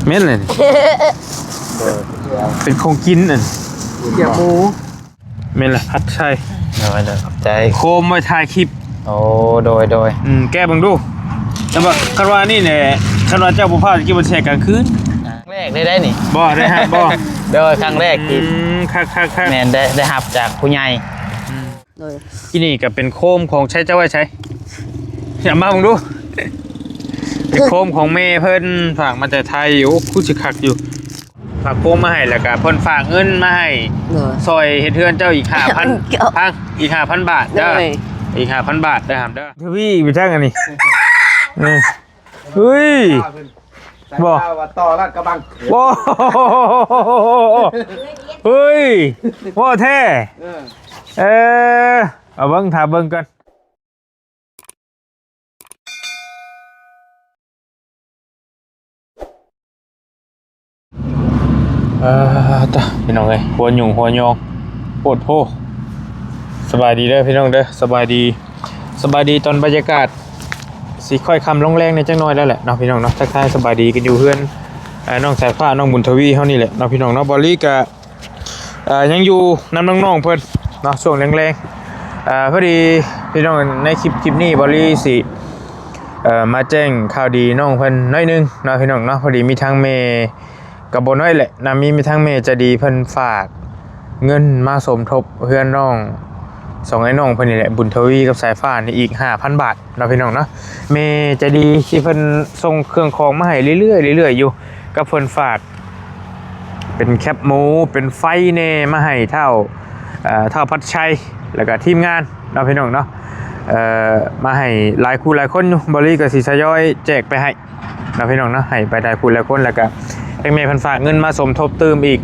เม็ดเลยเป็นของกินอ่ะเกี่ยวหมูเม็ดละผัดไทยเลยขอบใจโคมไว้ถ่ายคลิปโอ้โดยแก้บังดูแต่ว่าคันว่านี่เนี่ยคันว่าเจ้าบุพเพกินบนแช่กลางคืนแรกได้นี่บ่ได้ฮะบ่โดยครั้งแรกที่คักแมนได้หับจากผู้ใหญ่ที่นี่ก็เป็นโคมของใช้เจ้าไว้ใช้อย่ามาบังดูเป็นโคมของเมย์เพิ่นฝากมาแต่ไทยอยู่คู่สิคักอยู่ฝากโคมมาให้แล้วก็เพิ่นฝากเงินมาให้ซอยเฮ็ดเทือนเจ้าอีก 5,000 พังอีก 5,000 บาทเด้ออีก 5,000 บาทได้ครับเด้อทวีไปจังอันนี้เฮ้ยบ่ต่อลาดกระบังบ่เฮ้ยบ่แท้เอาเบิ่งถาเบิ่งกันจ้ะพี่น้องเอ้ยหัวหยุ่งหัวยองโคตรโพสบายดีเด้อพี่น้องเด้อสบายดีตอนบรรยากาศสีค่อยคำลงแรงในจังน้อยแล้วแหละเนาะพี่น้องเนาะทักทายสบายดีกันอยู่เพื่อนน้องสายฟ้าน้องบุญทวีเท่านี้แหละเนาะพี่น้องเนาะบอลลี่กับยังอยู่น้ำน้องๆเพื่อนเนาะช่วงแรงพอดีพี่น้องในคลิปนี้บอลลี่สิมาแจ้งข่าวดีน้องเพื่อนน้อยนึงเนาะพี่น้องเนาะพอดีมีทางเมย์กับบนน้อยแหละนะมีทางเมย์จะดีเพื่อนฝากเงินมาสมทบเพื่อนน้องสองไอ้น้องเพื่อนนี่แหละบุญทวีกับสายฟ้านี่อีก 5,000 บาทเราพี่น้องเนาะเมย์จะดีที่เพิ่นส่งเครื่องของมาให้เรื่อยๆอยู่กับเพิ่นฝากเป็นแคปหมูเป็นไฟเน่มาให้เท่าพัดชัยแล้วก็ทีมงานเราพี่น้องเนาะมาให้หลายคู่หลายคนอยู่บริกับสีสยอยแจกไปให้เราพี่น้องเนาะให้ไปได้คู่หลายคนแล้วก็เมย์เพิ่นฝากเงินมาสมทบเติมอีก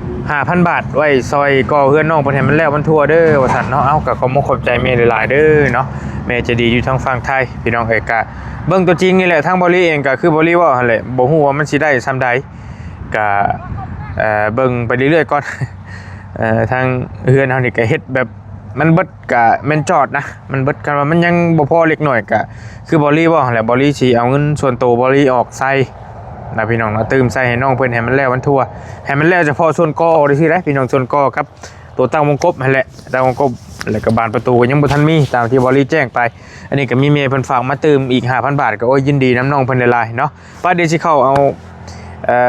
5,000 บาทไว้ซอยก่อเพื่อนน้องเพิ่นให้มันแล้วมันทั่วเด้อว่าซั่นเนาะเอาก็ขอบใจเมย์หลายๆเด้อเนาะเมย์จะดีอยู่ทางฝั่งไทยพี่น้องเอกะเบิ่งตัวจริงนี่แหละทางบริเองก็คือบริว่าหั่นแหละบ่ฮู้ว่ามันสิได้ซำใดก็เบิ่งไปเรื่อยๆก่อนทางเฮือนเฮานี่ก็เฮ็ดแบบมันเบิดก็แม่นจอดนะมันเบิดกันว่ามันยังบ่พอเล็กน้อยก็คือบริว่าหั่นแหละบริสิเอาเงินส่วนตัวบริออกใส่นะพี่น้องเนาะตื่มใส่ให้น้องเพิ่นให้มันแล้วมันทั่วให้มันแล้วเฉพาะส่วนกอได้สิได้พี่น้องส่วนกอครับตัวตั้งวงกบนั่นแหละตั้งวงกบแล้วก็บานประตูก็ยังบ่ทันมีตามที่บริแจ้งไปอันนี้ก็มีเมย์เพิ่นฝากมาเติมอีก 5,000 บาทก็โอ้ยยินดีน้ำน้องเพิ่นหลายๆเนาะป้าเดี๋ยวสิเข้าเอา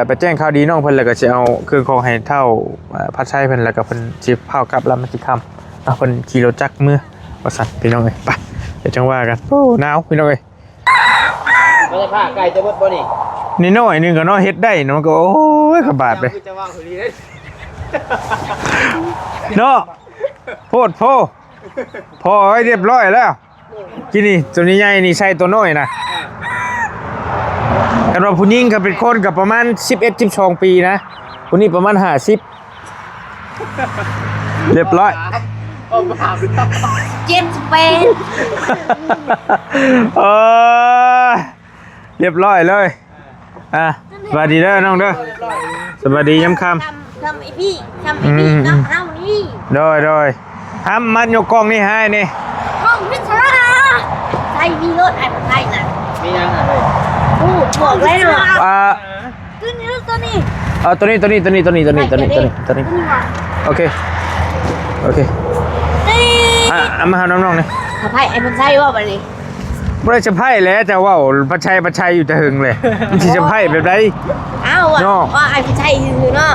ไปแจ้งข่าวดีน้องเพิ่นแล้วก็สิเอาเครื่องของให้เท่าพัดชัยเพิ่นแล้วก็เพิ่นสิพากลับลำมันสิค่ำเนาะเพิ่นขี่รถจักรมื้อว่าซั่นพี่น้องเอ้ยไปเดี๋ยวจังว่ากันโอ้หนาวพี่น้องเอ้ยไม่ได้ผ้าไก่จะเบิดบ่นี่นี่น้อยนึงก็น้อยเฮ็ดได้เนาะก็โอ้ยกระบาดไปเนาะโพดโพพอให้เรียบร้อยแล้วกินนี่ตัวนี้ใหญ่นี่ใช่ตัวน้อยนะกันว่าผู้หญิงก็เป็นคนกับประมาณ11-12 ปีนะผู้นี้ประมาณ50เรียบร้อยเรียบร้อยเลยสวัสดีเด้อน้องเด้อสวัสดีย้ำคำทำไอพี่น้ำเท่านี้โดยห้ามมันยกกล้องนี่ให้นี่กล้องพิศราใช่มีรถไอ้คนไทยนะมียังไงพูดบอกเลยนะตัวนี้ตัวนี้โอเคมาหาน้องๆนี่ไพ่ไอ้คนไทยว่าแบบนี้ไม่ได้จะไพ่แล้วจะว่าประชัยอยู่จะหึงเลยมันจะไพ่แบบไรอ้าวว่าไอ้พี่ชัยคือเนาะ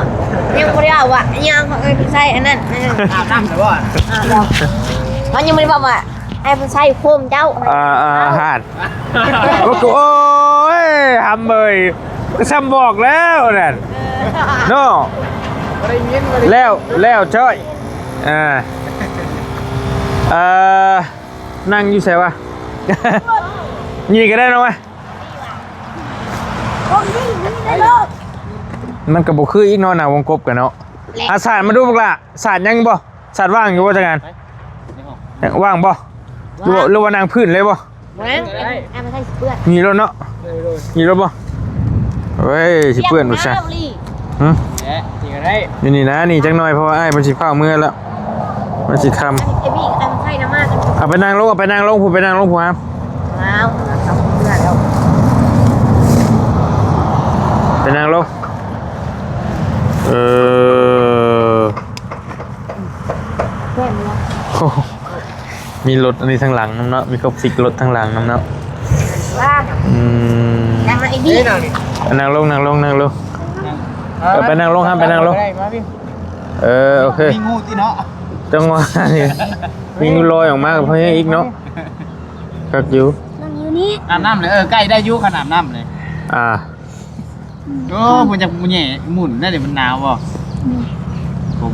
ยังไม่ได้บอกว่ายังของไอ้พี่ชัยอันนั้นตั้งแต่ว่ามันยังไม่ได้บอกว่าไอ้พี่ชัยโคมเจ้าหาดโอ้ยทำเลยซ้ำบอกแล้วนั่นเนาะแล้วช่วยนั่งอยู่ใช่ปะนี่ก็ได้นะวะมันกระบอกคืออีกนอนหนาวงกบกันเนาะศาสตร์มาดูพวกละศาสตร์ยังบ่ศาสตร์ว่างอยู่ว่าจะงานว่างบ่หรือว่านางพื้นเลยบ่มีรถเนาะมีรถบ่เฮ้ยสิเปื่อนหมดใช่อยู่นี่นะนี่จังหน่อยเพราะว่าไอ้มันสิเฝ้าเมื่อแล้วมันสิคำเอาไปนั่งลงผู้ไปนั่งลงผู้ครับไปนั่ง มีรถอันนี้ทางหลังน้ำเนาะมีครบสิกรถทางหลังน้ำเนาะ ว่านั่งไอ้นี่ นั่งลงไปนั่งลงครับไปนั่งลงโอเค มีงูที่เนาะ จังหวะนี่มีงูลอยออกมากับเพื่อนอีกเนาะกักอยู่ นั่งอยู่นี่ อาบน้ำเลยใกล้ได้ยุขนาดน้ำเลยโอ้มันจะมันแย่หมุนได้เดี๋ยวมันหนาวบ่ผม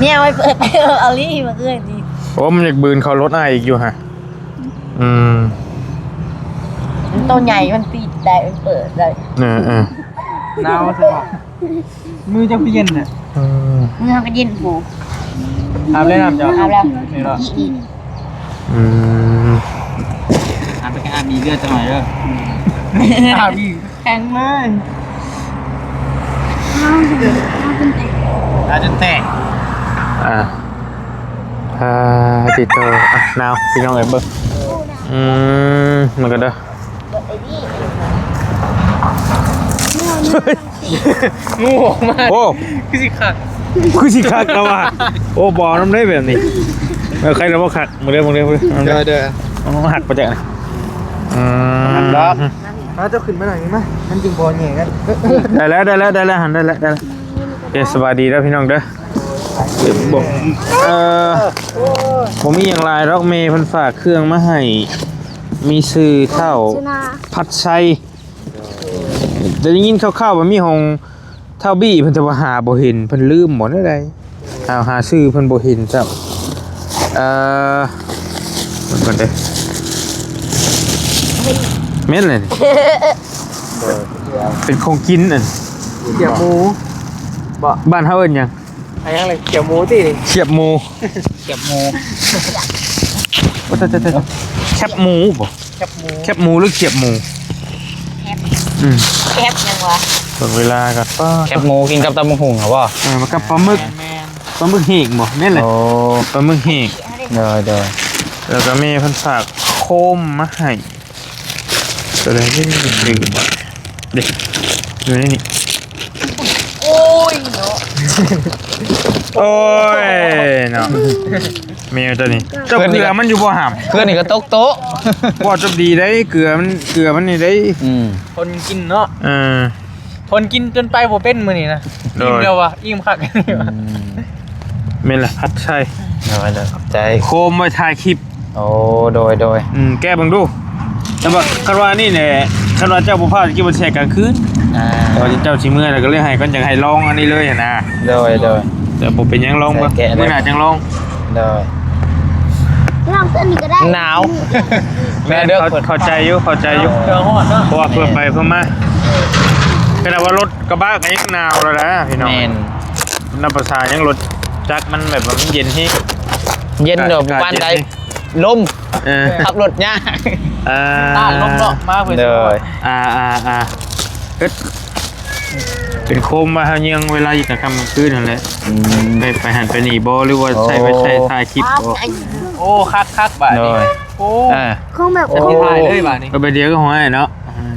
เนี่ยไว้เปิดเอาลี่มาเอื้อยดิ โอ้มันอยากบืนเขารถอีกอยู่ฮะตัวใหญ่มันปิดได้มันเปิดได้ หนาวใช่ป่ะมือจะเย็นน่ะ มือทำกันเย็นหู อาบเลยน้ำจ้ะ อาบแล้ว นี่หรอ อี อาบไปแค่อาบมีเลือดจะหน่อยเด้ออาบอีกแข็งเลยอาจจะแตก ติดตัวนาวพี่น้องเอ๋ยเบิ้งมันก็เด้อ ไอ้นี่ งูออกมา โอ้ คือสิขาด คือสิคักแล้วว่ะโอ้บอน้ำได้แบบนี้ใครเราบอกคักมึงเด้อเด้อหักไปจากไหนมาเจ้าขึ้นมาหน่อยมั้ยมันจึงบอลแย่กัน ได้แล้วหันได้แล้วโอเคสวัสดีแล้วพี่น้องเด้อบอกผมมีอย่างไรหรอกเมย์พันฝากเครื่องมาให้มีซื้อเท่าผัดไชัยแต่ได้ยินคร่าวๆว่ามีของเท่าบี้เพิ่นจะว่าหาบ่เห็นเพิ่นลืมหมดได้หาซื้อเพิ่นบ่เห็นจ้ะมันก่อนเด้อเม็ดเลยเป็นของกินน่ะ เกี่ยวหมู บ้านเฮาเอิ้นหยัง อะไรยังเลยเกี่ยวหมูที่ เขียบหมู เกี่ยวหมู ว่าแคบหมูบ่ แคบหมูหรือเขียบหมูแคบยังวะ เปิดเวลาก่อนป้า แคบหมูกินกับตำบักหุ่งเหรอวะ มันกับปลาหมึกเห็กบ่แม่นเลยปลาหมึกเห็ก เด้อ แล้วก็มีเพิ่นฝากโคมมาให้ตัวใดที่ดื่มบ่เด็กอยู่ในนี่ โอ้ยเนาะ โอ้ยเนาะแมวตัวนี้เจ้าเกลือมันอยู่บ่หาม เพื่อนนี่ก็โต๊ะ บ่จบดีได้เกลือมันนี่ได้ คนกินเนาะ ทนกินจนไปบ่เป็นมื้อนี้นะอิ่มเดียววะอิ่มคัก แม่นล่ะผัดไชัย เด้อขอบใจ โคมไว้ถ่ายคลิป โอ้โดยแก้เบิ่งดูแต่ว่าคันว่านี่แหละคันว่าเจ้าบ่พลาดกินบ่แช่กลางคืนแต่ว่าเจ้าสิเมื่อยแล้วก็เลยให้ก่อนจังให้ลองอันนี้เลยนะโดยแต่บ่เป็นหยังลองบ่มื้อหน้าจังลอง โดย ลองเต้นนี่ก็ได้ หนาว แม่เข้าใจอยู่เพราะว่าเพื่อไปเพื่อมาขณะว่ารถกระบะก็ยังหนาวแล้วนะพี่น้องน้ำประสายังรถจักมันแบบว่ามันเย็นที่ เย็นเด้อบ้านใดลมขับรถยากต้านลมเนาะมาเพิ่นเลยเป็นโคมมาเฮายังเวลาอยู่กลางค่ำกลางคืนนั่นแหละไปหันไปนี่บ่หรือว่าใช้ถ่ายคลิปบ่โอ้คักบาดนี้โอ้คงแบบ จะถ่ายเลยบาดนี้ก็ไปเดียวก็ห้อยเนาะ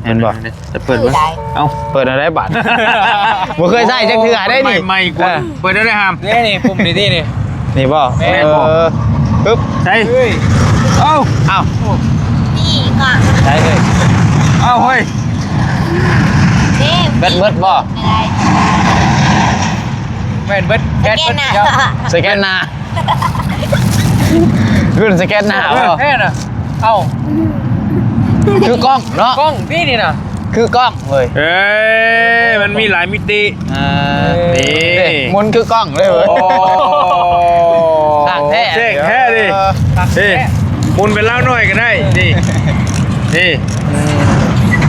เห็นบ่จะเปิดบ่เอ้าเปิดอะไรบาดบ่เคยใช้จักเทื่อได้นี่ไม่กว่าเปิดได้หามนี่ปุ่มนี่บ่ปึ๊บใช่เอ้านี่ก่อน ใช่เลย เอ้าเฮ้ยเบิดบ่แม่นเบิดแก๊สสแกนหน้ารุ่นสแกนหน้าแค่น่ะเอ้าคือกล้องเนาะกล้องนี่น่ะคือกล้องเลยมันมีหลายมิตินี่มุนคือกล้องเลยโอ้ต่างแท้ดิมุนเป็นเล่าหน่อยก็ได้นี่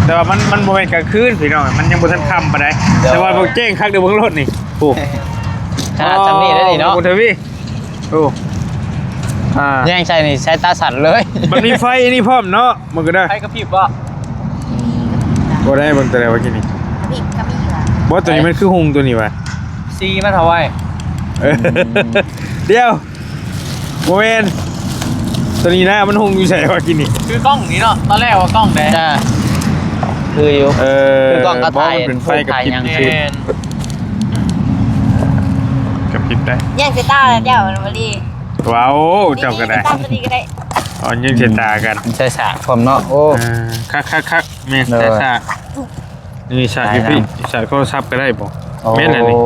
แต่ว่ามันโมเมนต์กลางคืนพี่น้องมันยังบ่ทันค่ำปานใดแต่ว่าบ่แจ้งคักเดี๋ยวเบิ่งรถนี่โอ้ขนาดจำนี่ได้ดิเนาะโอ้เทวีโอ้แย่งใช่นี่ใช้ตาสั่นเลยมันมีไฟนี่พร้อมเนาะมันก็ได้ไฟกระพริบบ่ได้เบิ่งแต่แล้วว่ากินนี่นี่ก็มีว่ะบ่ตัวนี้มันคือหุงตัวนี้ว่ะซีมันเท่าไหร่เดี๋ยวโมเมนต์ตัวนี้นะมันหุงอยู่ใส่ว่ากินนี่คือกล้องนี่เนาะตอนแรกว่ากล้องแดงคืออยู่คือกล้องก็ถ่ายเป็นไฟกับกินกับกินได้ย่างเซต้าแล้วเดี๋ยวมาลีว้าวเจ้าก็ได้ตั้งตัวนี้ก็ได้ อ๋อยังเสียตากัน ใช่สากผมเนาะโอ้ คักแม่นแต่ซะนี่ชาอยู่พี่ชาโทรศัพท์ก็ได้บ่แม่นอันนี้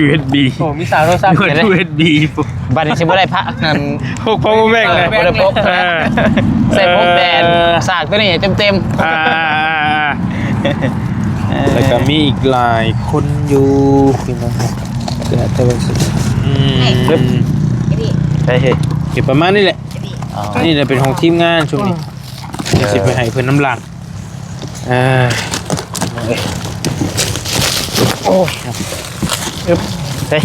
USB โอ้มีสากโทรศัพท์ เหมือน USB ปุ๊บ บัดนี้สิบ่ได้พักนั่น พก power bank เลย บ่ได้พกใส่พกแดนสากตัวนี้เต็ม อ่าแล้วก็มีอีกหลายคนอยู่พี่น้องเดี๋ยวจะไปสิไปึ๊บอ้พี่ ๆได้เฮ้ย เก็บประมาณนี้แหละ ไอ้พี่ นี่จะเป็นของทีมงานช่วงนี้เดี๋ยวสิไปให้เพื่อนน้ำหลังโอ้เฮ้ย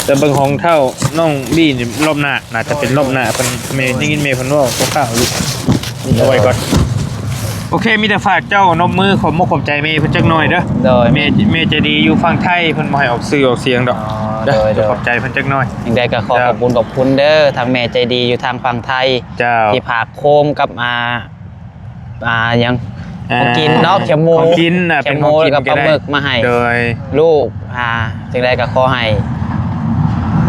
แต่เบิ่งของเท่าน้องบี้นี่รอบหน้าน่าจะเป็นรอบหน้าเป็นเมย์ได้ยินเมย์เพิ่นว่าข้าวๆลูกเอาไว้ก่อนโอเคมีแต่ฝากเจ้านมมือขอบมกขอบใจเมย์เพิ่นจักหน่อยเด้อ โดย เมย์จะดีอยู่ฝั่งไทยเพิ่นบ่ให้ออกสื่อออกเสียงดอกเด้อขอบใจเพิ่นจักหน่อย ยังได้ก็ขอบคุณเด้อทางแม่ใจดีอยู่ทางฝั่งไทย เจ้า ที่ผากโคมกับยังของกินเนาะเขียวหมู ของกินน่ะเป็นของกิน กับปลาหมึกมาให้ โดย ลูกจึงได้ก็ขอให้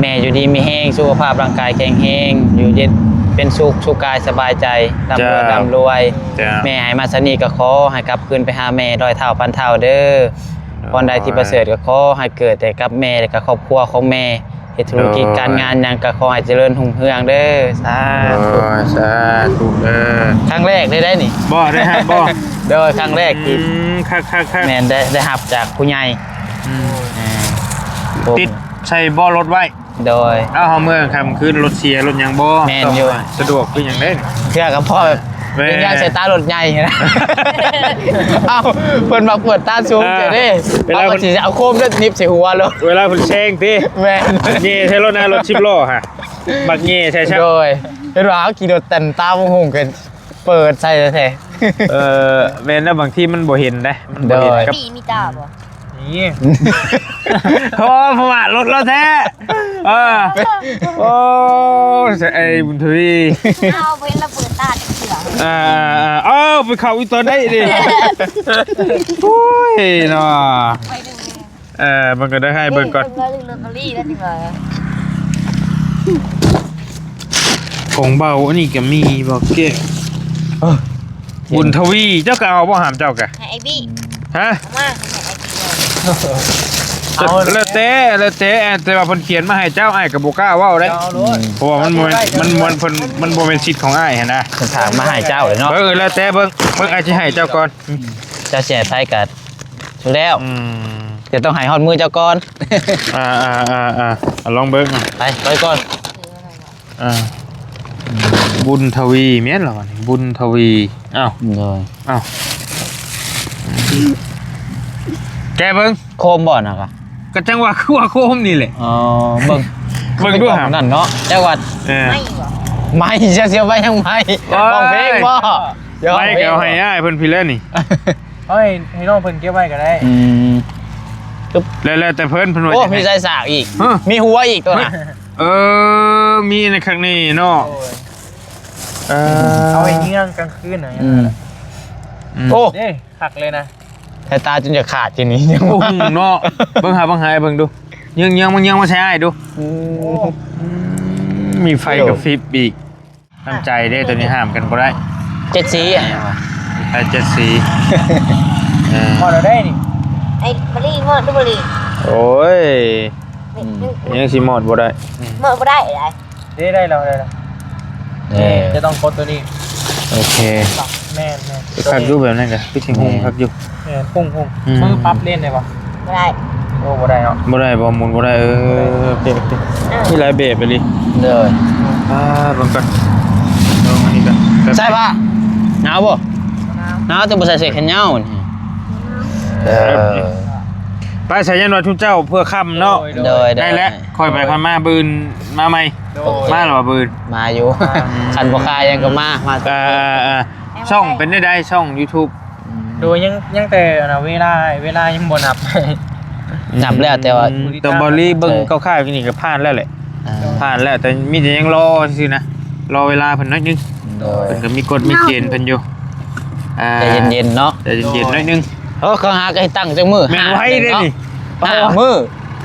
แม่อยู่ดีมีแห้งสุขภาพร่างกายแข็งแรงอยู่เย็นเป็นสุขกายสบายใจร่ำรวย จ้า แม่ให้มาสนีก็ขอให้กลับคืนไปหาแม่ร้อยเท่าพันเท่าเด้อวันใดที่ประเสริฐก็ขอให้เกิดแต่กับแม่และกับครอบครัวของแม่เฮ็ดธุรกิจการงานหยังก็ขอให้เจริญรุ่งเรืองเด้อสาธุ สาธุเด้อ ครั้งแรกได้นี่ บ่ได้ฮะบ่ โดยครั้งแรกที่ คัก แม่นได้รับจากผู้ใหญ่ผม ติดใส่บ่รถไว้ โดย เอาเฮาเมืองค่ำคืนรถเสียรถหยังบ่ แม่นอยู่ สะดวกคือหยังเด้ เพื่อกับพ่อแบบ แม่ เป็นยางใส่ตารถใหญ่นะ เอ้าเพิ่นมาเปิดตาสูงเจ้าเด้เอาก็สิเอาโคมแล้วนิบใส่หัวเลย เวลาเพิ่นแซงติ แม่น เง่ใช้รถนะรถ10ล้อฮะบักเง่ใช่ โดยเห็นว่าเขาขี่รถเต็มตาหงกันเปิดใส่แท้ แม่นนะบางทีมันบ่เห็นนะมันบ่เห็น ไอ้ กับ พี่มีตาบ่ นี่โอ้ผมว่ารถเราแท้โอ้ไอ้บุญทวี เอาเว้นระเบิดตาจะเสือ ไปเข้าอีตอนได้ดิโอ้ยเนาะ ไปดึง มันก็ได้ให้เบิ่งก่อน ดึงลอตเตอรี่แล้วดีกว่า ของเบาอันนี้ก็มีบ่เก้บุญทวีเจ้าก็เอาบ่หามเจ้ากะ ให้ไอ้บี้ ฮะ เอามาให้ไอ้บี้ แล้วแต่ว่าเพิ่นเขียนมาให้เจ้าอ้ายก็บ่กล้าเว้าได้เพราะว่ามันบ่เป็นสิทธิ์ของอ้ายหั่นนะ ๆถามมาให้เจ้าเลยเนาะ แล้วแต่เบิ่งอาจสิให้เจ้าก่อน เจ้าแช่ไผกัดถูกแล้ว อืม จะต้องให้ฮอดมือเจ้าก่อน ลองเบิ่ง ไปก่อน บุญทวีแม่นเหรอนี่บุญทวีอ้าว โดย แกเบิ่ง โคมบ่น่ะกะ ก็จังว่าคือว่าโคมนี่แหละ อ๋อเบิ่ง เบิ่งด้วยหา นั่นเนาะจังหวัด ไม่บ่ ไม่จะเสียไปยังไม่ร้องเพลงบ่ ไม่ก็เอาให้อ้ายเพิ่นพี่แล้วนี่ เฮ้ยให้น้องเพิ่นเก็บไว้ก็ได้ แล้วแต่เพิ่นว่า โอ้ จะให้ มีสายสากอีก ฮะ มีหัวอีกตัวน่ะ มีในครั้งนี้เนาะ เอาไว้เงี้ยงกลางคืนหน่อย โอ้ เด้หักเลยนะ สายตาจนจะขาดทีนี้ยัง โอ้ ว่า โหเนาะเบิ่งหาเบิ่งดูยังมาใช้อ้ายดูมีไฟกับฟิบอีกน้ำใจได้ตัวนี้ห้ามกันบ่ได้ เจ็ดสีอ่ะ ไอ้เจ็ดสี พอเราได้นี่ ไอ้บรีหมดดูบรี โอ้ยยังสิหมดบ่ได้ หมดบ่ได้อะไร ได้แล้วจะต้องกดตัวนี้ โอเค แม่น คักอยู่แบบนั้นกะพี่ถึงหงคักอยู่ แม่นพุ่งมือปั๊บเล่นได้ปะ บ่ได้ โอ้บ่ได้เนาะ บ่ได้บ่หมุนบ่ได้โอเคมีหลายแบบไปเลย เลย เบิ่งก่อนลองอันนี้ก่อน ใช่ปะหนาวบ่หนาวแต่บ่ใส่เสื้อแขนยาวนี่ ไปใส่ยันว่าทุกเจ้าเพื่อค่ำเนาะ โดย ได้แล้วค่อยไปค่อยมาบืนมาใหม่มาหรอบืน มาอยู่คันบ่คายยังก็มาช่องเป็นได้ช่อง YouTube โดยยังแต่นะเวลายังบ่นับ นับแล้วแต่ว่า แต่บอลลี่เบิ่งคร่าวๆนี่ก็ผ่านแล้วแหละผ่านแล้วแต่มีแต่ยังรอซื่อนะรอเวลาเพิ่นน้อยนึง โดย เพิ่นก็มีกฎมีเกณฑ์เพิ่นอยู่ ใจเย็นๆเนาะ ใจเย็นๆน้อยนึง เขาหาก็ให้ตั้งจังมือ แม่นไว้เด้นี่ 5 มือ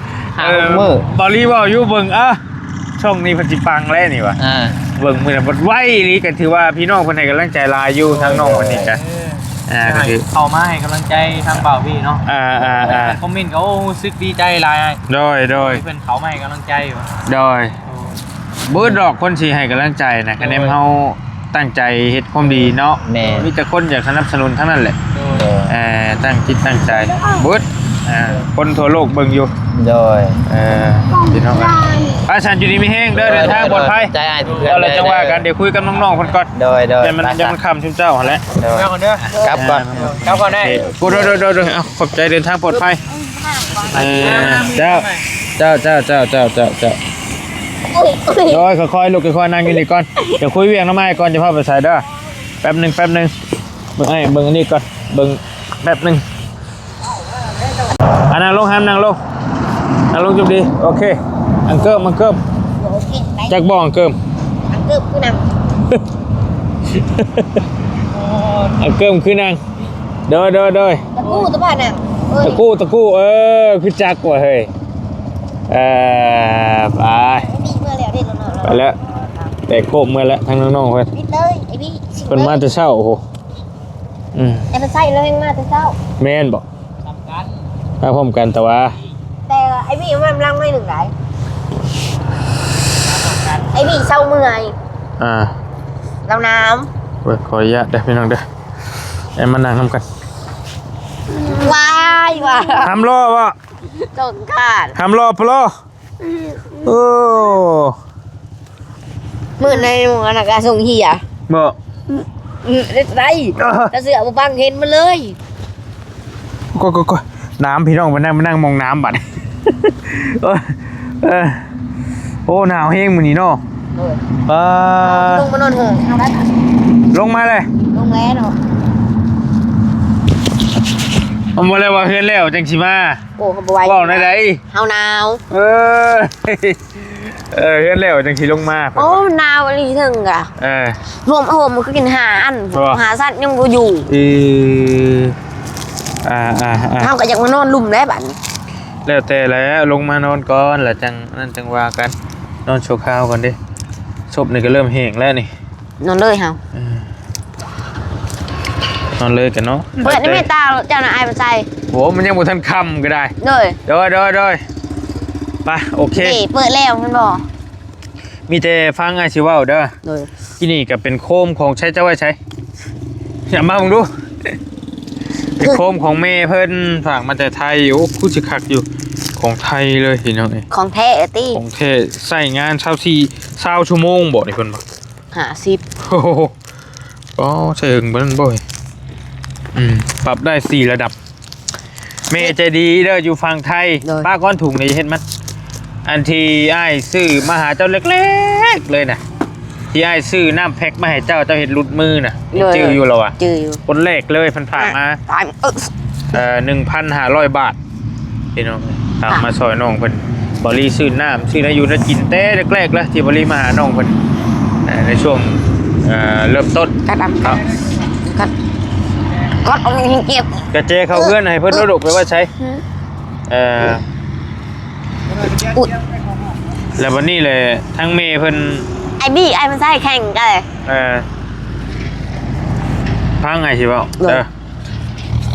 5 มือบ อลลี่ว่าอยู่เบิ่ง ช่องนี้เพิ่นสิปังแล้วนี่วะเบิ่งมื้อน่ะบ่ไหวอีหลีก็ถือว่าพี่น้องเพิ่นให้กำลังใจหลายอยู่ทางน้องคนนี้ก็ก็คือ เข้ามาให้กำลังใจทางเบาพี่เนาะ ๆ คอมเมนต์ก็โอ้รู้สึกดีใจหลาย โดย เพื่อนเขามาให้กำลังใจอยู่ บ่ดอกคนสิให้กำลังใจนะคะแนนเฮาตั้งใจเฮ็ดความดีเนาะมีแต่คนอยากสนับสนุนทั้งนั้นแหละตั้งจิตตั้งใจบึดคนทั่วโลกเบิ่งอยู่ โดย พี่น้องอาจารย์อยู่ดีมีแห้งเด้อเดินทางปลอดภัย ใจอ้ายเพื่อน แล้วเราจะว่ากันเดี๋ยวคุยกับน้องๆเพิ่นก่อน โดย แต่มันยังมันค่ำชุ่มเจ้าหั่นแหละ โดย เจ้าคนเด้อก ลับก่อน กลับก่อนได้ กูโดยเอาขอบใจเดินทางปลอดภัยเจ้าโดยค่อยๆลูกค่อยๆนั่งอยู่นี่ก่อนเดี๋ยวคุยเวียงน้ำไม้ก่อนจะพาไปใส่เด้อแป๊บหนึงเบิ่งอันนี้ก่อนเบิ่งแป๊บหนึงนั่งลงห้ามนั่งลงจุบดีโอเคอังเกิม โอเคไป จักบ่อังเกิม อังเกิบกูนำ อังเกิมคือนางโดย ตะกู้ตะบ้านน่ะเอ้ย ตะกู้คือจักว่ะเฮ้ยไป มีเมื่อแล้วเด้เนาะ ไปแล้วแต่โคบเมื่อแล้วทางน้องๆเพิ่น พี่เต้ยไอ้พี่ เพิ่นมาแต่เช้าโอ้โหไอ้มันใส่เลยมาแต่เช้า แม่นบ่มาพร้อมกันแต่ว่า แต่ไอ้พี่มันลังไม่หนึ่งหลายไอ้พี่เศร้าเมื่อย เราน้ เว้ยขออนุญาตเด้อพี่น้องเด้อให้มานั่งนำกัน ำว้ายว่ะ ทำรอบ่ จนขาด ทำรอปลอโอ้ มือในหมู่นักการส่งเหี่ย บ่ ได้ไรจะเสือมาบังเห็นมันเลย ก็น้ำพี่น้องมานั่งมองน้ำบัด โอ้หนาวแห้งมื้อนี้เนาะลงมานอนห้องเอาได้ ลงมาเลย ลงแล้วเนาะ ผมบ่เลยว่าเฮือนแล้วจังสิมา โอ้เขาบไหว เว้าในใด เฮาหนาว เฮือนแล้วจังสิลงมา โอ้หนาวอะไรถึงอ่ะรวมมันก็กินหาอันหาสัตว์ยังบ่อยู่เฮาก็อยากมานอนลุ่มแล้วบัดนี้ แล้วแต่แล้วลงมานอนก่อนแล้วจังนั่นจังว่ากันนอนโชว์ข้าวก่อนดิศพนี่ก็เริ่มแห้งแล้วนี่ นอนเลยเฮาน อนเลยกันเนาะ เปิดในเมตตาเจ้าหน้าอายไปใส่ โหมันยังบ่ทันค่ำก็ได้ เลย โดยไปโอเค นี่เปิดแล้วมันบอก มีแต่ฟังไอ้สิเว้าเด้อ เลย ที่นี่ก็เป็นโคมของใช้เจ้าไว้ใช้อย่ามามึงดูเป็นโคมของแม่เพิ่นฝากมาแต่ไทยโอ้คู่สิคักอยู่ของไทยเลยพี่น้องเอ้ย ของแท้ตี้ ของแท้ใส่งาน20ชั่วโมงบ่นี่เพิ่นบอก 50 โอ้โหก็ใช่ถึงเบิ่นบ่อยปรับได้4ระดับเมใจดีเด้ออยู่ฝั่งไทยป้าก้อนถุงนี่เห็นมั้ยอันที่อ้ายซื้อมาหาเจ้าเล็กๆเลยน่ะที่อ้ายซื้อน้ำแพ็คมาให้เจ้าเห็ดหลุดมือน่ะจื้ออยู่แล้วอ่ะ จื้ออยู่ คนแรกเลยฝากมา1,500 บาทพี่น้องฝากมาซอยน้องเพิ่นบ่รีซื้อน้ำซื้อน้ำอยู่น้ำกินแต่แรกๆแล้วที่บ่รีมาหาน้องเพิ่นในช่วงเริ่มต้น กระดำครับก็เอาเก็บ กระเจเข้าเพื่อนให้เพิ่นระดกไปว่าใช้อุ๊ย แล้ววันนี้เลยทั้งเมย์เพิ่น ไอ้บี้ไอ้มันใส่แข่งกันเลย พังไงสิเปล่า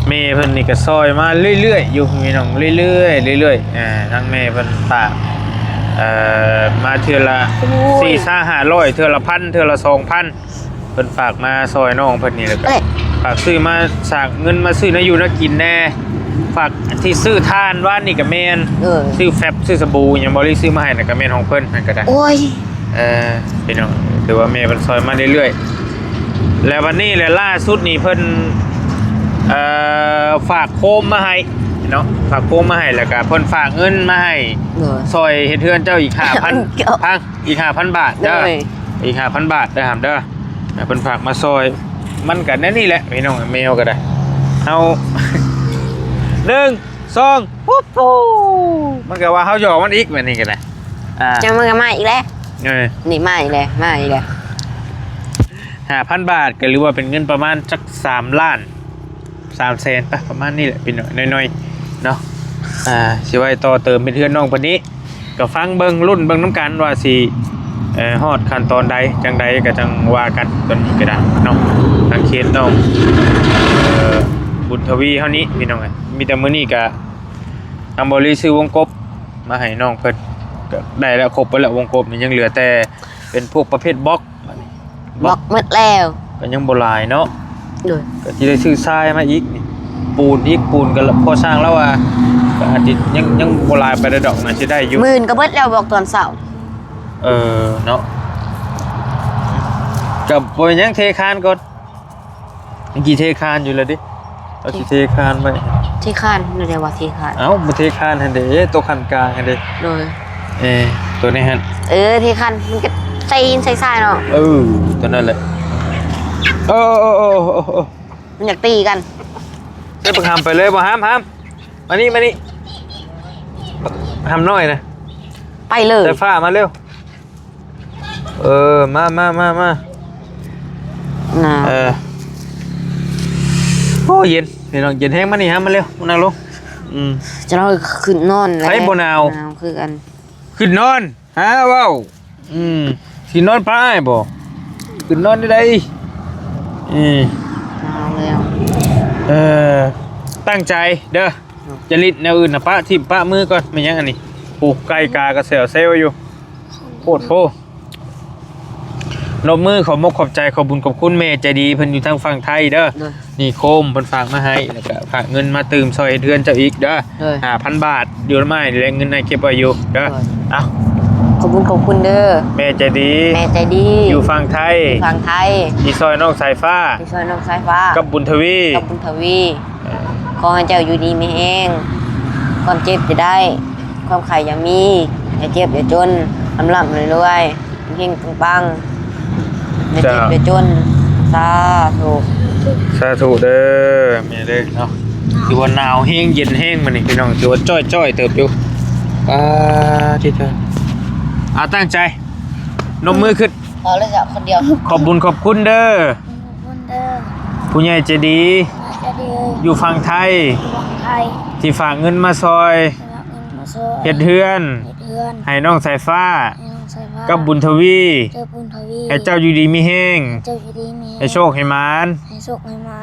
เมย์เพิ่นนี่ก็ซอยมาเรื่อยๆอยู่มีน้องเรื่อยๆทั้งเมย์เพิ่นฝากมาเทื่อละ4-500เทื่อละ1,000เทื่อละ2,000เพิ่นฝากมาซอยน้องเพิ่นนี่แหละก็ฝากซื้อมาสากเงินมาซื้อนะอยู่นะกินแน่ฝากที่ซื้อทานว่านี่ก็แม่นซื้อแฟบซื้อสบู่ยังบ่ได้ซื้อมาให้น่ะก็แม่นของเพิ่นนั่นก็ได้ โอ้ย พี่น้องถือว่าเมย์เป็นซอยมาเรื่อยๆแล้ววันนี้แหละล่าสุดนี่เพิ่นฝากโคมมาให้เนาะฝากโคมมาให้แล้วก็เพิ่นฝากเงินมาให้ซอยเฮ็ดเทือนเจ้าอีก 5,000 พังอีก 5,000 บาทเด้ออีก 5,000 บาทได้หามเด้อเพิ่นฝากมาซอยมันก็แน่นี่แหละพี่น้องเมลก็ได้เอา1 2ปุ๊บมันก็ว่าเฮาหยอกมันอีกแบบนี้ก็ได้จังมันก็มาอีกแล้วนี่มาอีกแล้ว5,000 บาทก็หรือว่าเป็นเงินประมาณสัก3 ล้าน3แสนประมาณนี้แหละพี่น้อยน้อยๆเนาะสิไว้ต่อเติมเป็นเพื่อนน้องคนนี้ ก็ฟังเบิ่งรุ่นเบิ่งน้ำกันว่าสิฮอดขั้นตอนใดจังใดก็จังว่ากันตอนนี้ก็ได้เนาะทางเขตน้องบุญทวีเฮานี้พี่น้องเอ้ยมีแต่มื้อนี้ก็ทางบริซื้อวงกบมาให้น้องเพิ่นก็ได้แล้วครบไปแล้ววงกบนี่ยังเหลือแต่เป็นพวกประเภทบล็อกอันนี้ บอกหมดแล้ว ก็ยังบ่หลายเนาะ โดย ก็สิได้ซื้อทรายมาอีกนี่ปูนอีกปูนก็พอสร้างแล้วว่าก็อาจจะยังบ่หลายไปได้ดอกน่าสิได้อยู่ หมื่นก็เบิดแล้วบอกตอนเช้า เนาะกับบ่ยังเทคานก่อนเมื่อกี้เทคานอยู่แล้วดิเอาสิเทคานไว้ ที่คานนี่เรียกว่าที่คาน เอ้าบ่เทคานหั่นเด้ตัวคันกลางหั่นเด้ โดย ตัวนี้หั่น ที่คานมันก็ใส่ทรายเนาะ ตัวนั้นแหละโอ้มันอยากตีกัน ได้ประคำไปเลยบ่ห้ามมานี่ห้ามน้อยนะ ไปเลย แต่ฟ้ามาเร็วมา หนาว โอ้เย็นพี่น้องเย็นแห้งมานี่ฮะมาเร็วมานั่งลงจะเราขึ้นนอนแล้ว ให้บ่หนาว คือกัน ขึ้นนอนฮะว้าวขึ้นนอนพายบ่ขึ้นนอนได้หนาวแล้ว ตั้งใจเด้อจะลิดแนวอื่นนะปะทิ่มปะมือก่อนไม่ยังอันนี้ปลูกไก่กากระเซลเซลอยู่โคตรโฟนบมือขอมกขอบใจขอบุญขอบคุณเมย์ใจดีเพิ่นอยู่ทางฝั่งไทยเด้อนี่โคมเพิ่นฝากมาให้แล้วก็ฝากเงินมาตื่มซอยเดือนเจ้าอีกเด้อ5,000 บาทอยู่ละไม้แรงเงินในเก็บไว้อยู่เด้อเอ้าขอบคุณเด้อ เมย์ใจดีอยู่ฝั่งไทยอีซอยนอกสายฟ้ากับบุญทวีขอให้เจ้าอยู่ดีมีแห้งความเจ็บจะได้ความไข่อย่ามีอย่าเจ็บอย่าจนลำรวยเฮงปังอย่าเจ็บอย่าจนสาธุเด้อแม่เด้อเนาะคือว่าหนาวแห้งเย็นแห้งมันนี่พี่น้องคือว่าจ้อยเติบอยู่ที่เธอตั้งใจนมมือขึ้นพอเลยจ้ะคนเดียวขอบบุญขอบคุณเด้อผู้ใหญ่ใจดีอยู่ฝั่งไทยที่ฝากเงินมาซอยเฮ็ดเฮือนให้น้องสายฟ้ากับบุญทวีให้เจ้าอยู่ดีมีแห้งให้โชคให้มาน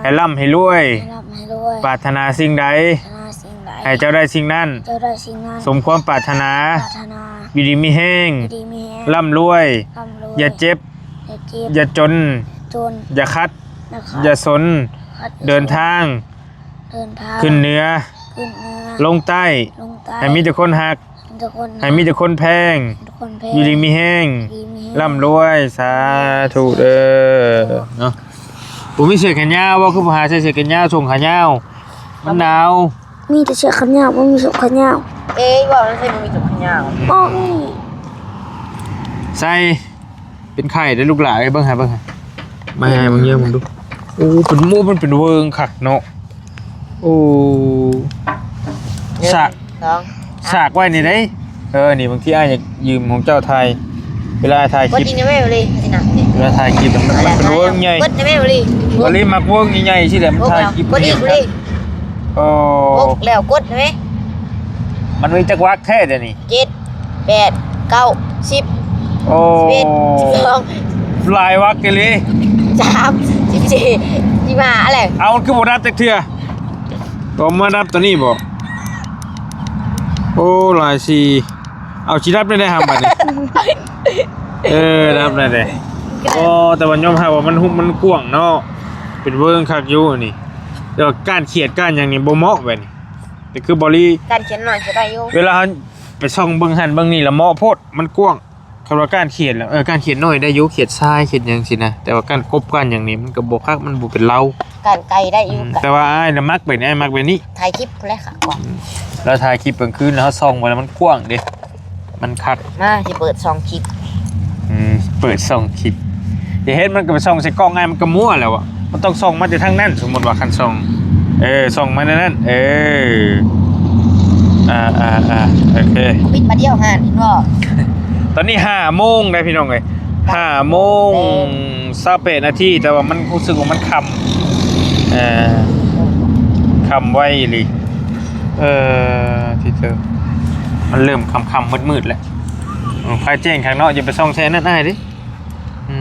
ให้ร่ำให้รวยปรารถนาสิ่งใดให้เจ้าได้สิ่งนั้นสมความปรารถนาอยู่ดีมีแห้งร่ำรวยอย่าเจ็บอย่าจนอย่าคัดอย่าสนเดินทางขึ้นเหนือลงใต้ให้มีแต่คนหักให้มีแต่คนแพงอยู่ดีมีแห้งร่ำรวยสาธุเด้อเนาะผมมีเสื้อแขนยาวว่าคือผู้หาใส่เสื้อแขนยาวส่งขายาวมันหนาวมีแต่เสื้อแขนยาวบ่มีเสื้อแขนยาวว่ามันใส่บ่มีเสื้อแขนยาวใส่เป็นไข่ได้ลูกหลานเบิ่งหามาให้มึงเยอะมึงดูโอ้เป็นหมู่มันเป็นเวิงคักเนาะโอ้สากไว้นี่ได้นี่บางทีอ้ายอยากยืมของเจ้าไทยเวลาถ่ายคลิปกดนี่แม่เลยสินะเวลาถ่ายคลิปมันเป็นเวิงใหญ่กดนี่แม่เลยบ่ลิมักเวิงใหญ่ๆสิแหละมันถ่ายคลิปกดอีกเลยโอ้แล้วกดไหมมันมีจักรวรรดิแท้เดี๋ยวนี้7 8 9 10โอ้11 12ลายวรรดิเลย3 14 15อะไรเอามันคือบ่นับจักเทื่อก็มานับตัวนี้บ่โอ้หลายสิเอาสินับได้ครับบัดนี้นับได้เด้โอ้แต่ว่ายอมรับว่ามันหุ้มมันกว้างเนาะเป็นเวิงคักอยู่นี่แต่ว่าการเขียนการหยังนี่บ่เหมาะแบบนี้แต่คือบริการเขียนหน่อยจะได้อยู่เวลาไปส่องเบิ่งหั่นเบิ่งนี่ละเหมาะโพดมันกว้างคำว่าการเขียนแล้วการเขียนน้อยได้อยู่เขียนทรายเขียนหยังสินะแต่ว่าการกบกันอย่างนี้มันก็บ่คักมันบ่เป็นเราการไกลได้อยู่แต่ว่าอ้ายน่ะมักแบบนี้มักแบบนี้ถ่ายคลิปแล้วค่ะก่อนแล้วถ่ายคลิปกลางคืนแล้วส่องไว้แล้วมันกว้างเด้มันคักมาสิเปิด2คลิปเปิด2คลิปอย่าเฮ็ดมันก็ไปส่องใส่กล้องง่ายมันก็มั่วแล้วอ่ะมันต้องส่องมาแต่ทางนั้นสมมุติว่าคันส่องส่องมานั่นโอเคปิดมาเดียวห่านเนาะตอนนี้5 โมงได้พี่น้องเอ้ย5 โมง28 นาทีแต่ว่ามันรู้สึกว่ามันค่ำค่ำไว้อีหลีที่เธอ มันเริ่มค่ำๆมืดๆแล้วไฟแจ้งข้างนอกอย่าไปส่องแซนนั่นอ้ายดิ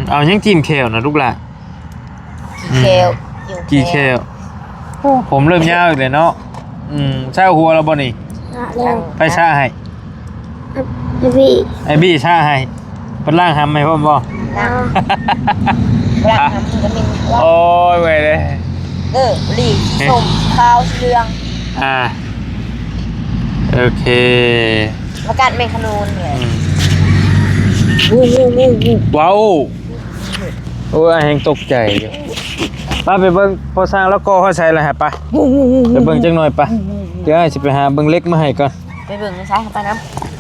เอายังจิ้มแควนะลูกหล่ะ เคล กี่แควผมเริ่มยาวอีกเลยเนาะใช่หัวเราบ่นี่ ละแล้ว ไปชาให้ พี่ ไอ้บี้ชาให้เป็นล่างหำไหมพ่อบ่ นั่งร่างทำมันก็มีว่า โอ้ยเว้ยเลย บุหรี่สีส้มขาวสีเหลือง โอเค ประกาศเมฆขนูนเลย ว้าวโอ้ยแหงตกใจอยู่ป้าไปเบิ่งพอสร้างแล้วก็เขาใช้อะไรฮะไปไปเบิ่งจังหน่อยไปเดี๋ยวสิไปหาเบิ่งเล็กมาให้ก่อน ไปเบิ่งไม่ใช่เข้าไปน้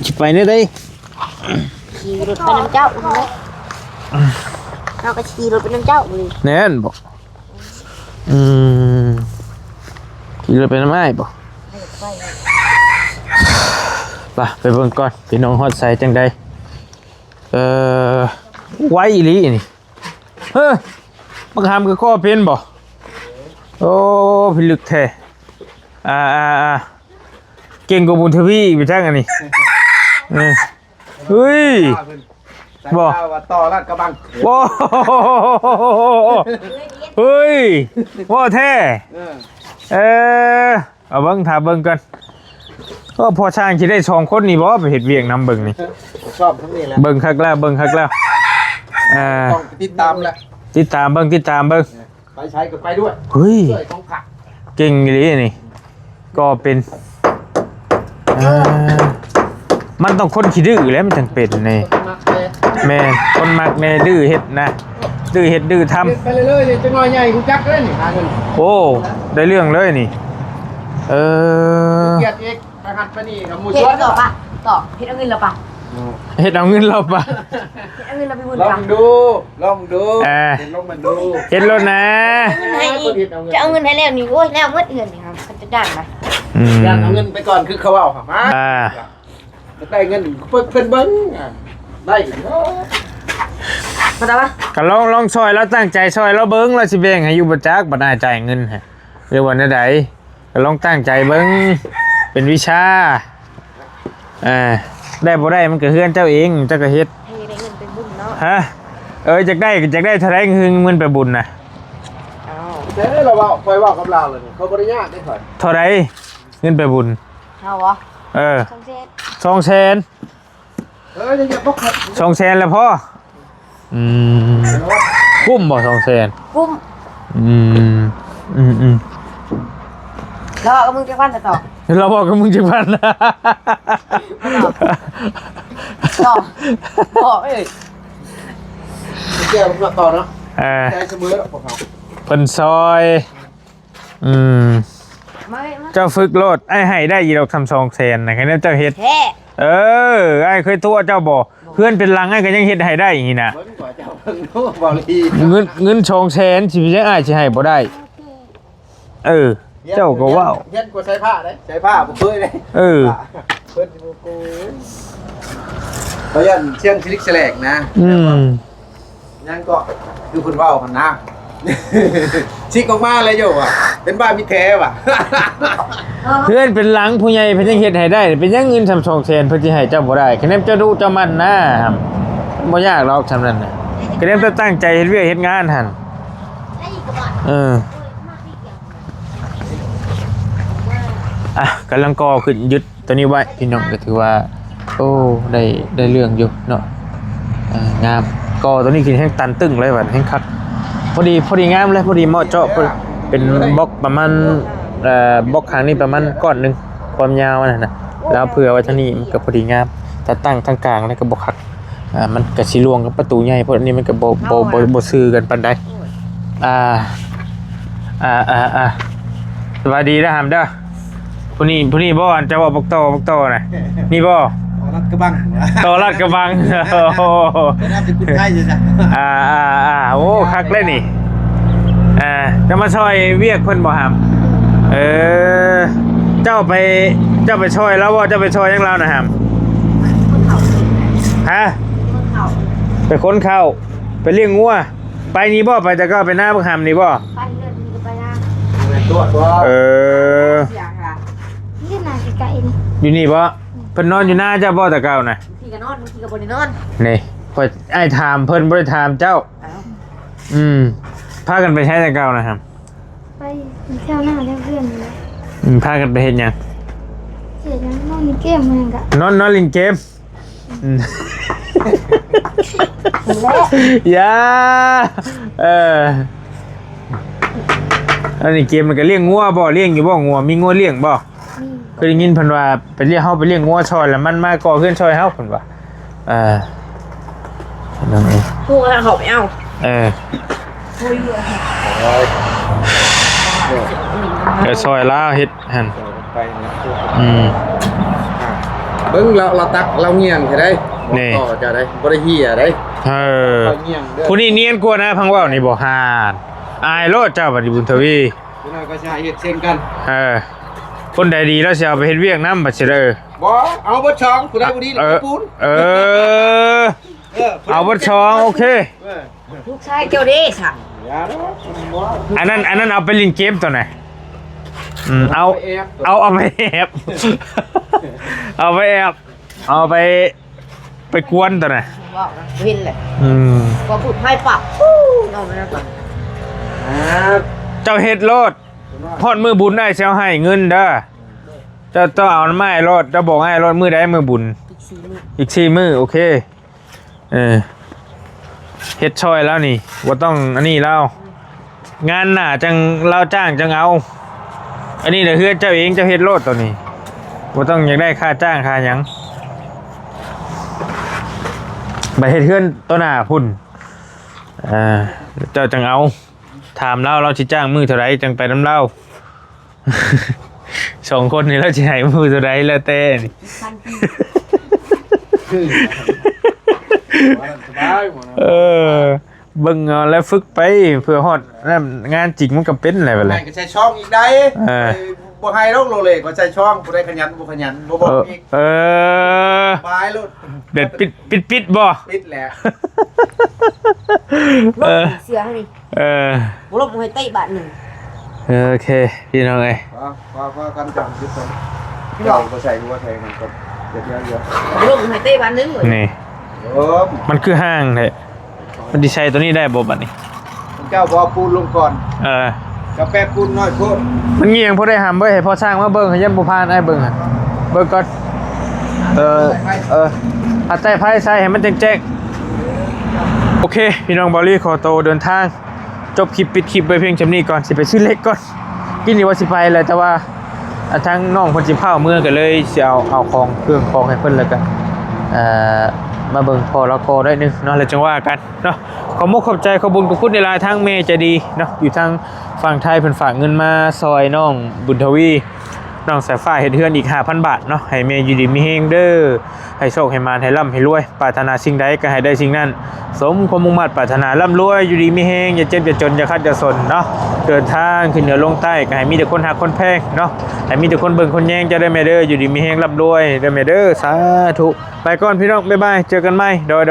สิไปนี่ได้ ำขี่รถไปน้ำเจ้าเลยเราก็ขี่รถไปน้ำเจ้าเลย แน่นบอกขี่รถไปน้ำไม้บอกไปเบิ่งก่อนพี่น้องฮอดใส่จังใดไว้อีหลีนี่เฮ้ยมักหามคือข้อเป็นบ่โอ้พิลึกแท้เก่งกว่าบุญทวีไปจังอันนี้เฮ้ยบ่ว่าต่อลาดกระบัง ว้าวเฮ้ยว่าแท้เอาเบิ่งถาเบิ่งกันก็พอช่างสิได้2คนนี่บ่ไปเฮ็ดเวียงนำเบิ่งนี่ ชอบทั้งนี้แหละ เบิ่งคักแล้วต้องติดตามแหละ ติดตามเบิ่ง ไปใช้ก็ไปด้วย เฮ้ย ช่วยของผัก เก่งอีหลีนี่ก็เป็นมันต้องคนขี้ดื้อแล้วมันจังเป็นนี่แม่คนมักแน่ดื้อเฮ็ดนะดื้อเฮ็ดดื้อทำ ไปเรื่อยๆจะน้อยใหญ่กูจักเลยนี่หาเงิน โอ้ได้เรื่องเลยนี่เกียรติเอกไปหัดไปนี่กับหมู เพช ช ร ด ต่อปะต่อเพชรเอาเงินเราปะ เฮ็ดเอาเงินเราปะ เพชรเอาเงินเราไปบุญ ลอ ปะ งดูเห็นลองมันดู เฮ็ดรถนะ ให้อีกจะเอาเงินให้แล้วนี่โอ้ยแล้วเมื่อเดือนนี่ครับเขาจะจ้างไหม อยากเอาเงินไปก่อนคือเขาเอาค่ะมาได้เงินเพิ่นเบิ้งได้ มาต่อปะ ก็ลองซอยแล้วตั้งใจซอยแล้วเบิ่งแล้วสิแบ่งให้อยู่บ่จักบ่น่าจ่ายเงินฮะเรียกว่าแนวใดก็ลองตั้งใจเบิ่งเป็นวิชาได้บ่ได้มันก็เฮือนเจ้าเองเจ้าก็เฮ็ด ให้ได้เงินเป็นบุญเนาะ ฮะอยากได้เท่าไหร่เงินไปบุญน่ะ เอา เด้เราเว้าคอยเว้ากับเราเลยเขาบ่ได้ยากได้ข่อย เท่าไหร่เงินไปบุญ เอาวะสองเซน 200,000 อย่าพกครับ 200,000แล้วพ่อคุ้มบ่200,000 กุ้มแล้วก็มึงจะวันต่อ เราบอกกับมึงจังพันนะ ต่อเอ้ย แก้วมาต่อเนาะ ใจ เ เสมอพวกเขา พิ่นซอยเจ้าฝึกโลดไอ้ให้ได้ยีดอกทำ200,000นะแค่นั้นเจ้าเฮ็ด แท้ ไอ้เคยตัวเจ้าบ่เพื่อนเป็นลังไอ้ก็ยังเฮ็ดให้ได้อย่างนี้นะ เบิ่งกว่าเจ้าเบิ่งดูบ่ลี เงิน200,000สิพี่ยังอ้ายสิให้บ่ได้เจ้าก็ว้าว เฮ็ดกว่าใช้ผ้าเด้ใช้ผ้าบ่เคยเด้ เพิ่นบ่กูเขายันเชียงชลิกแสลกนะยังก็คือคุณว่าวกันนะ ชิกออกมาเลยโยว่ะเป็นบ้านมีแท้ว่ะ เพื่อนเป็นลังผู้ใหญ่เพิ่นยังเฮ็ดให้ได้เป็นยังเงิน200,000เพิ่นสิให้เจ้าบ่ได้คะแนนเจ้าดูเจ้ามันนะครับบ่ยากหรอกซำนั้นน่ะคะแนนเจ้าตั้งใจเฮ็ดเวียกเฮ็ดงานหั่นกำลังก่อขึ้นยึดตัวนี้ไว้พี่น้องก็ถือว่าโอ้ได้เรื่องอยู่เนาะงามก่อตัวนี้คือแห้งตันตึ้งเลยแบบแห้งคักพอดีงามเลยพอดีเหมาะเจาะเป็นบล็อกประมาณบล็อกครั้งนี้ประมาณก้อนหนึ่งความยาวนะแล้วเผื่อไว้ท่านี้มันก็พอดีงามแต่ตั้งทางกลางแล้วก็บล็อกคักมันกระชิลวงกับประตูใหญ่เพราะอันนี้มันก็โบซื้อกันปันใดสวัสดีนะฮามเด้อผู้นี้บ่อันจะว่าบอกต่อน่ะนี่บ่ รัดกระบัง ต่อลาดกระบังโอ้ น่าจะคุณใกล้จ้ะ โอ้คักเลยนี่จะมาช่วยเวียกเพิ่นบ่หามเจ้าไปช่วยแล้วบ่เจ้าไปช่วยยังเรานะหามฮะไปค้นข้าวไปเลี้ยงงัวไปนี่บ่ไปแต่ก็ไปหน้าบักหามนี่บ่ ไปเดือนนี้ก็ไปนะ ตัว เสียค่ะ นี่นาฬิกาเอง อยู่นี่บ่ไป พิ่นนอนอยู่หน้าเจ้าบ่แต่เก่าน่ะ บางทีก็นอนบางทีก็บ่ได้นอน นี่พอไอ้ถามเพิ่นบ่ได้ถามเจ้า เอ้า พากันไปใช้แต่เก่านะครับ ไปเที่ยวหน้าเที่ยวเพื่อนเลย พากันไปเฮ็ดหยัง เสียยังนอนเกมเหมือนกัน นอนเล่นเกมอย่าอันนี้เกมมันก็เลี้ยงงัวบ่เลี้ยงอยู่บ่งัวมีงัวเลี้ยงบ่ นี่ เคยได้ยินเพิ่นว่าไปเลี้ยงเฮาไปเลี้ยงงัวซอยแล้วมันมาก่อเพื่อนซอยเฮาเพิ่นว่านั่นเอง พูดแล้วเขาไปเอา ก็ซอยลาวเฮ็ดหั่น ไปนะ Ừ. เบิ้งเราตักเราเงียงใช่ได้ต่อจะได้บ่ได้เหี้ยได้เงียงเด้อ ผู้นี้เนียนกว่านะพังเว้านี่บ่ห่านอายโลดเจ้าบัดนี้บุญทวี พี่น้อยก็ใช้เฮ็ดเช่นกัน คนใดดีแล้วสิเอาไปเฮ็ดเวียกนำบัดสิเด้อ บ่เอาบ่ช่องผู้ใดผู้ดีแล้วปูน เอาบ่ช้องโอเค ลูกชายเจ้าเด้สั่ง อย่าเด้อบ่ อันนั้นเอาไปเล่นเกมตัวไหนเอาไปแอบเอาไปแอบเอาไปกวนตัวไหน บอกนะวินเลยพอพูดให้ปรับนอนไม่ได้ปรับ เจ้าเฮ็ดโลดพอดมือบุญได้เซลให้เงินเด้อเจ้าต้องเอาไม้โลดเจ้าบอกให้โลดมือได้มือบุญอีก4 มื้อโอเคเฮ็ดช่อยแล้วนี่ว่าต้องอันนี้แล้วงานหน้าจังเราจ้างจังเอาอันนี้เดี๋ยวเฮือนเจ้าเองเจ้าเฮ็ดโลดตัวนี้ว่าต้องอยากได้ค่าจ้างค่าหยังไปเฮ็ดเฮือนตัวหน้าพุ่นเจ้าจังเอาถามเราสิจ้างมือเท่าไรจังไปนำเรา 2 คนนี่เราสิให้มือเท่าไรแล้วแต่นี่ สบายหมด เบิ่งเอาแล้วฝึกไปเพื่อฮอดงานจริงมันก็เป็นอะไรไปเล ให้ ย ก็ใช้ช่องอีกได้บ่ให้ลงโลเลยก็ใช้ช่องผู้ใดขยันบ่ขยันบ่บอกอีกบายลูก เด็ดปิดบ่ ปิดแหละ ลบเสียให้นี่ลบให้เตะบาทหนึ่ง โอเคพี่น้องเอ้ย ว่ากันจังยึดเจ้าก็ใส่หัวแทงมันก็เดี๋ยว ลบให้เตะบาทหนึ่งเลย นี่ ๆ มันคือห้างแท้มันดิใช้ตัวนี้ได้บ่บัดนี้ เจ้าบ่ปูนลงก่อน กาแฟปูนน้อยโพด มันเงียงพอได้หำไว้ให้พอสร้างมาเบิ่งให้ยันบ่ผ่านไอ้เบิ่งหั่นเบิ่งก่อนปัดใต้ไผใส่ให้มันแจ้งๆโอเคพี่น้องบอลลี่ขอโตวเดินทางจบคลิปปิดคลิปไว้เพียงจำนี้ก่อนสิไปซื้อเล็กก่อนกินนี่ว่าสิไปแหละแต่ว่าทั้งน้องคนสิเผาเมื่อก็เลยสิเอาของเครื่องของให้เพิ่นแล้วกันมาเบิ่งพอแล้วก็ได้นึงเนาะแล้วจังว่ากันเนาะขอมุกขอบใจขอบุญขอบคุณในลายทางเมย์ใจดีเนาะอยู่ทางฝั่งไทยเพิ่นฝากเงินมาซอยน้องบุญทวีน้องสายฟ้าเฮ็ดเฮือนอีก 5,000 บาทเนาะให้เมย์อยู่ดีมีเฮงเด้อให้โชคให้มารให้ร่ำให้รวยปรารถนาสิ่งใดก็ให้ได้สิ่งนั้นสมความมุ่งมั่นปรารถนาร่ำรวยอยู่ดีมีเฮงอย่าเจ็บอย่าจนอย่าคัดอย่าสนเนาะเดินทางขึ้นเหนือลงใต้ก็ให้มีแต่คนหักคนแพงเนาะให้มีแต่คนเบิ่งคนแย่งจะได้แม่เด้ออยู่ดีมีเฮงร่ำรวยเด้อแม่เด้อสาธุไปก่อนพี่น้องบ๊ายบายเจอกันใหม่โดย